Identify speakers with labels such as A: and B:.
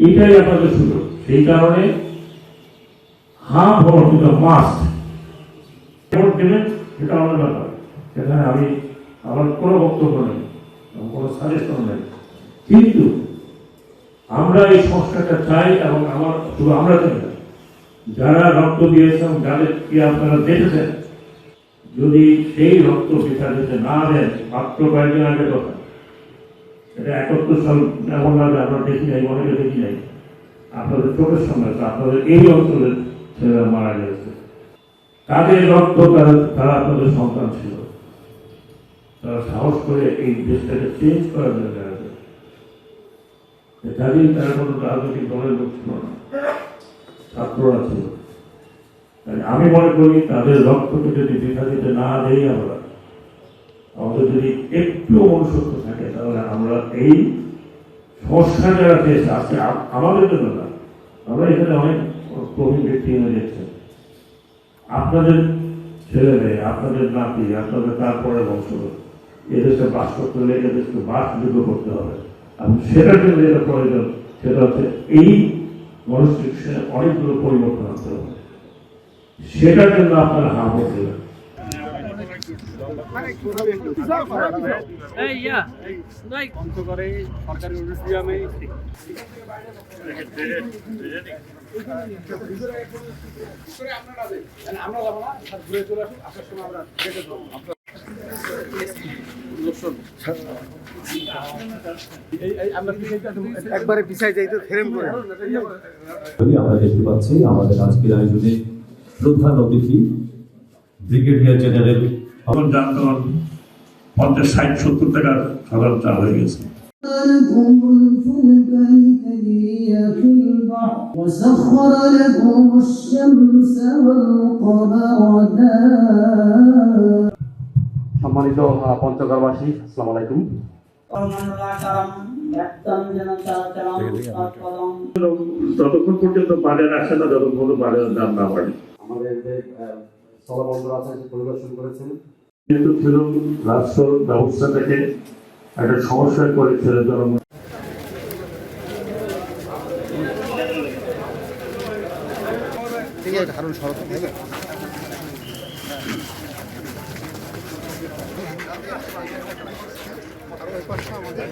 A: এটাই আপনাদের সুযোগ। সেই কারণে হ্যাঁ ভোট কিন্তু মাস্ট ভোট দেবেন, সেটা আমাদের ব্যাপার। সেখানে আমি আমার কোনো বক্তব্য নেই, কোনো সাজেশন নেই, কিন্তু আমরা এই সংস্কারটা চাই। এবং আমার শুধু আমরা চাই না, যারা রক্ত দিয়েছেন, যাদেরকে আপনারা দেখেছেন, যদি সেই রক্ত বিচারিতে না দেন, মাত্র কয়েকদিন আগে কথা, এটা 71 সাল এমন না যে আমরা দেখি নাই, অনেকে দেখি নাই, আপনাদের চোখের সামনে আপনাদের এই অঞ্চলের ছেলেরা মারা গেছে, তাদের রক্ত তারা আপনাদের সন্তান ছিল, তারা সাহস করে এই দেশটাকে চেঞ্জ করার জন্য তাদের তারা কোনো রাজনৈতিক দলের লোক ছিল না, ছাত্ররা ছিল। আমি মনে করি তাদের রক্তকে যদি বৃথা দিতে না দেই, আমরা আমাদের যদি একটু মনুষ্যত্ব থাকে, তাহলে আমরা এই সমস্যা যারা পেয়েছে আজকে আমাদের জন্য না, আমরা এখানে অনেক প্রবীণ ব্যক্তি এনে দেখছেন, আপনাদের ছেলে মেয়ে, আপনাদের নাতি, আপনাদের তারপরে বংশধর এদেশে বাস করতে হলে এদেশকে বাসযোগ্য করতে হবে। এবং সেটার জন্য যেটা প্রয়োজন সেটা হচ্ছে এই কনস্টিটিউশনে অনেকগুলো পরিবর্তন আনতে হবে। সেটার জন্য আপনারা হাঁ ভোট দেবেন।
B: একবারে পিছাই যাইতে ফ্রেম করে
C: আমরা দেখতে পাচ্ছি আমাদের আজকের আয়োজনে প্রধান অতিথি ব্রিগেডিয়ার জেনারেল।
A: এখন জানতাম 50-60-70 টাকার সাধারণ চাল হয়ে গেছে।
D: وسخر لكم الشمس والقمر
E: সম্মানিত পঞ্চগড়বাসী, আসসালামু আলাইকুম।
A: যতক্ষণ পর্যন্ত বাজার আসে না, যতক্ষণ বাজারের দাম না বাড়ে।
E: আমাদের যে স্থলবন্দর আছে পরিদর্শন করেছেন,
A: কিন্তু ছিল রাষ্ট্র ব্যবস্থাটাকে একটা সমস্যায় করে ছেড়ে দেওয়া।
B: কারণ সড়ক আমাদের